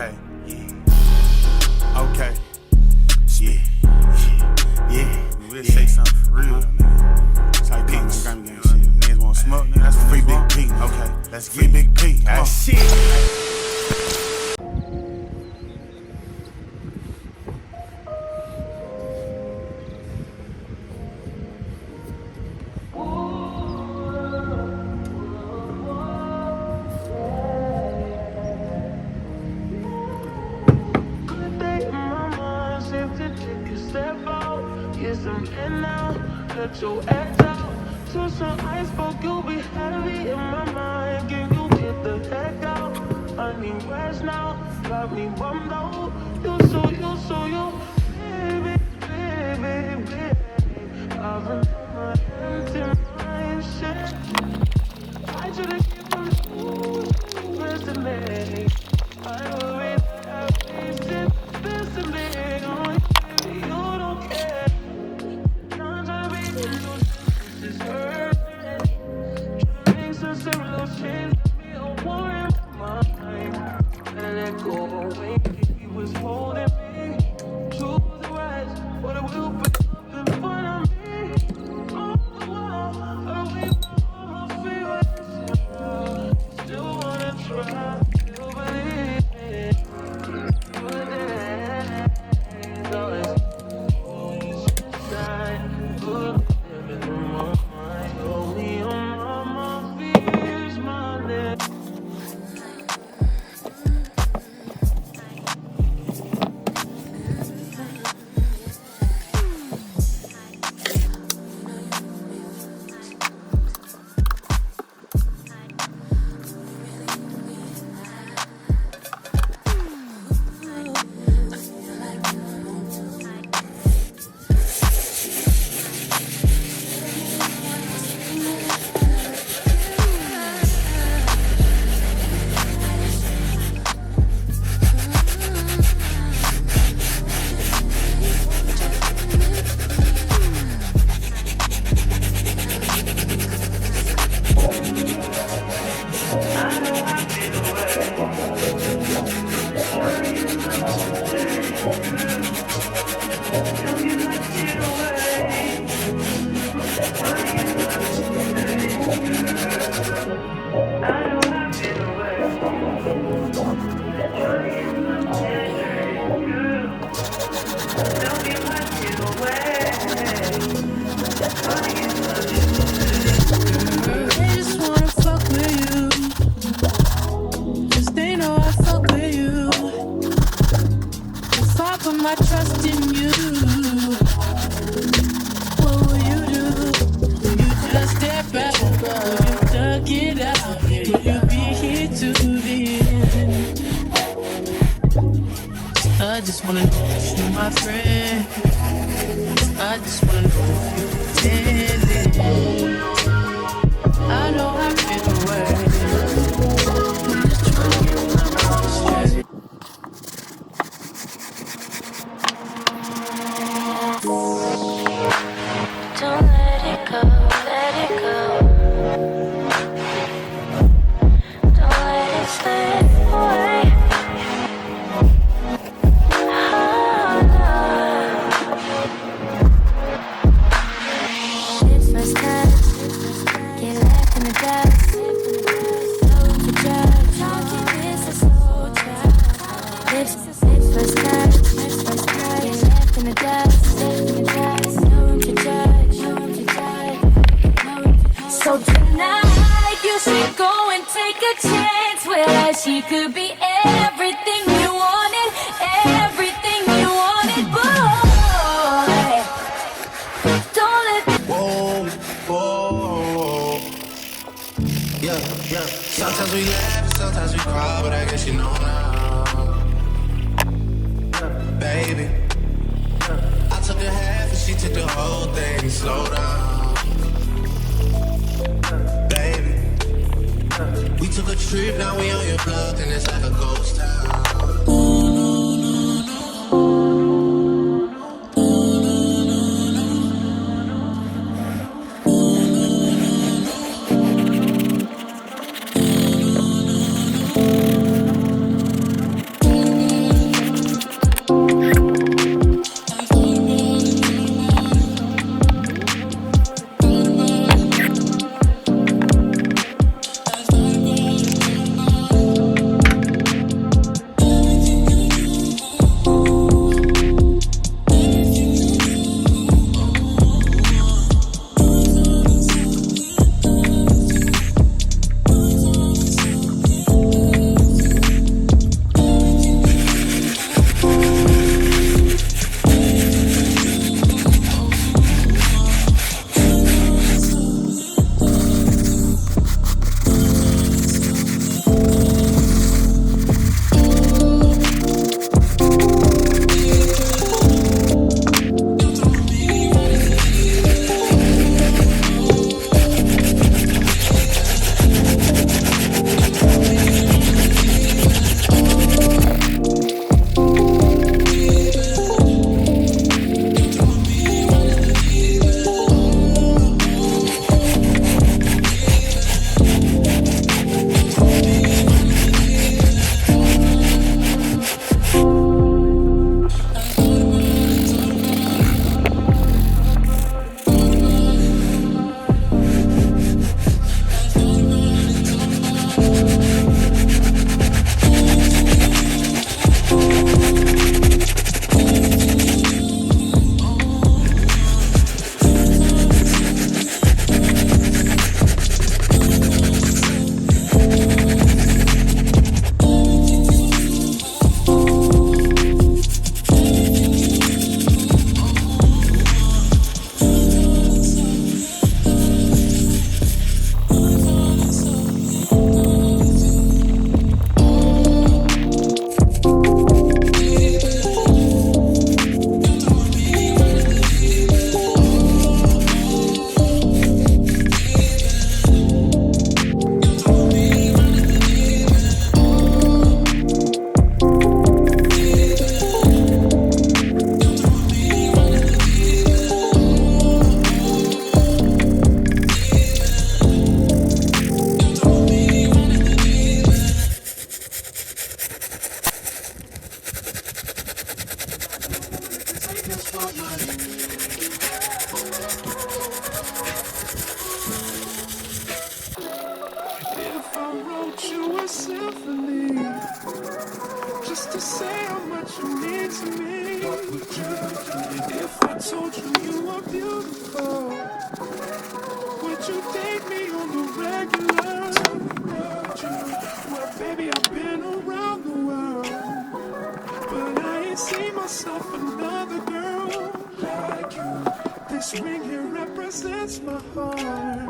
Okay, yeah. Okay, yeah. We'll say something for real, nigga. That's how you come on game shit. Niggas wanna smoke, nigga. That's free Big P. Okay, let's get Big P. That shit. Let your act out to some iceberg, you'll be heavy in my mind. Can you get the heck out? I need rest now. Got me bummed out. You baby, baby, baby. I've been on my empty mind, shit. I should've given you listening. I worry that I wasted listening on you. You don't care. My trust in you. What will you do? Will you just step back? Will you duck it out? Will you be here to the end? I just wanna know if you're my friend. I just wanna know if you're pretending. I know I've been away. I'm just trying to get my mind straight. Don't let it go, let it go. Don't let it slip away. It's first class, get left in the dust. No room to judge, talking is a slow drive. It's first class, get left in the dust. No room to judge, no room to judge. So tonight you should go and take a chance with her. She could be everything you wanted, everything you wanted, boy. Don't let Whoa, whoa. Yeah, yeah. Sometimes we laugh and sometimes we cry, but I guess you know now. Baby, I took a half and she took the whole thing. Slow down, baby. We took a trip, now we on your block, and it's like a ghost town. symphony just to say how much you mean to me. What would you do if I told you you were beautiful? Would you date me on the regular? Well, baby, I've been around the world, but I ain't seen myself another girl like you. This ring here represents my heart,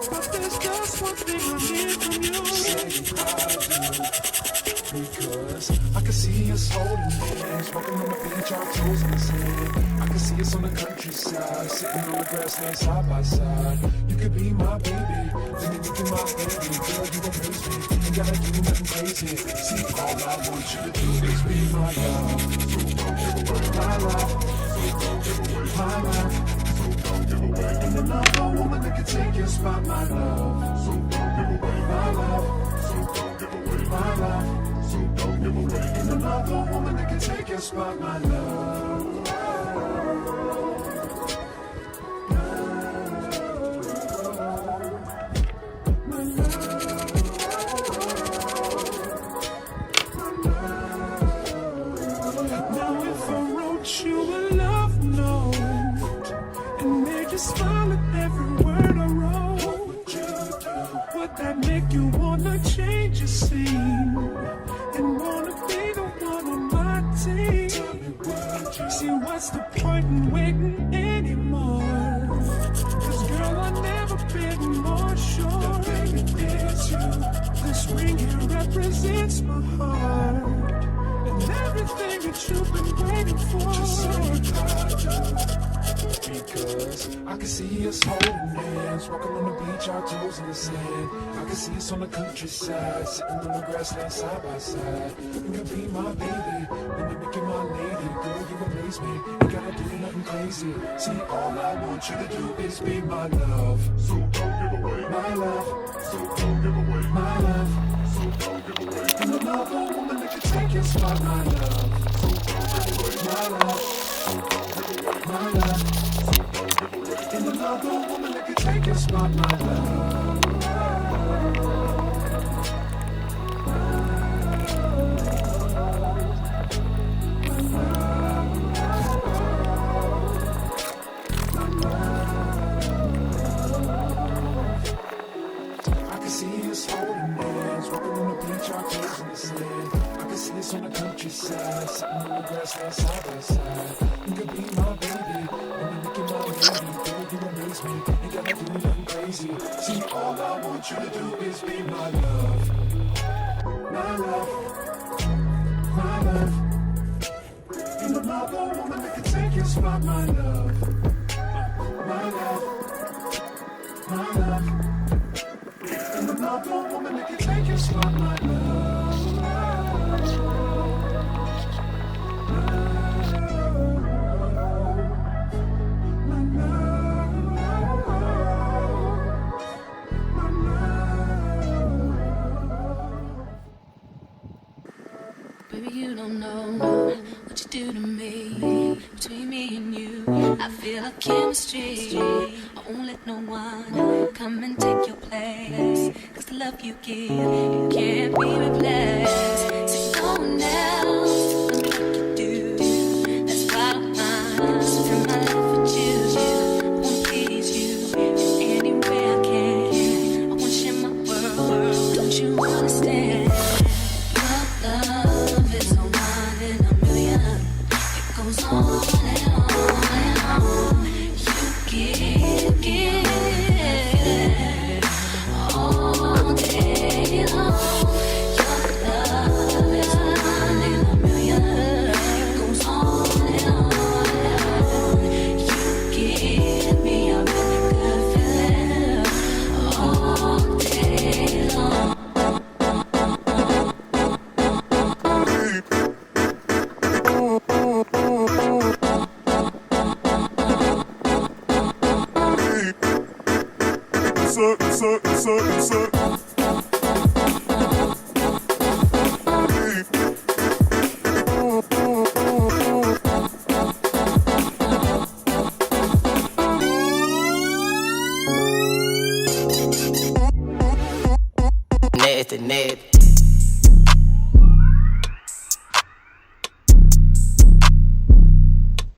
but there's just one thing I need from you. Say I do, because I can see us holding hands, walking on the beach, our toes in the sand. I can see us on the countryside, sitting on the grassland side by side. You could be my baby, then you can be my baby. Girl, you amaze me, you gotta do nothing crazy. See, all I want you to do is be my love. My love. My love, and another woman that can take your spot, my love. So don't give away, my love. So don't give away, my love. So don't give away, and another woman that can take your spot, my love. Now if I wrote you a love note and made you smile at every word I wrote, would that make you wanna change your scene and wanna be the one on my team? See, what's the point in waiting anymore? 'Cause girl, I've never been more sure it's you. This ring here represents my heart and everything that you've been waiting for. Just say I do. Because I can see us holding hands, walking on the beach, our toes in the sand. I can see us on the countryside, sitting on the grassland side by side. You can be my baby, and you make you my lady. Girl, you amaze me, you gotta do nothing crazy. See, all I want you to do is be my love. So don't give away my love. So don't give away my love. So don't give away. And another woman that can take your spot, my love. So don't give away my love. So don't give away my love. And another woman that can take your spot, my love. I can see us holding hands, walking on the beach, our toes in the sand. I can see us on the countryside, sitting on the grassland side by side. You could be my baby, and you make it my lady. Girl, you amaze me, you gotta do nothing crazy. See, all I want you to do is be my love. My love, my love. And another woman that can take your spot, my love. My love, my love. And another woman that can take your spot, my love. Baby, you don't know what you do to me. Between me and you, I feel a chemistry. I won't let no one come and take your place. 'Cause the love you give, it can't be replaced. So no one else love me like you do. That's bottom line. Spend my life with you. I wanna please you any way I can. I wanna share my world. Don't you understand? Your love is a one in a million. It goes on and on and on. You give all day long. Your love is a one in a million. It goes on and on and on. You give me a really good feeling all day long. Suck.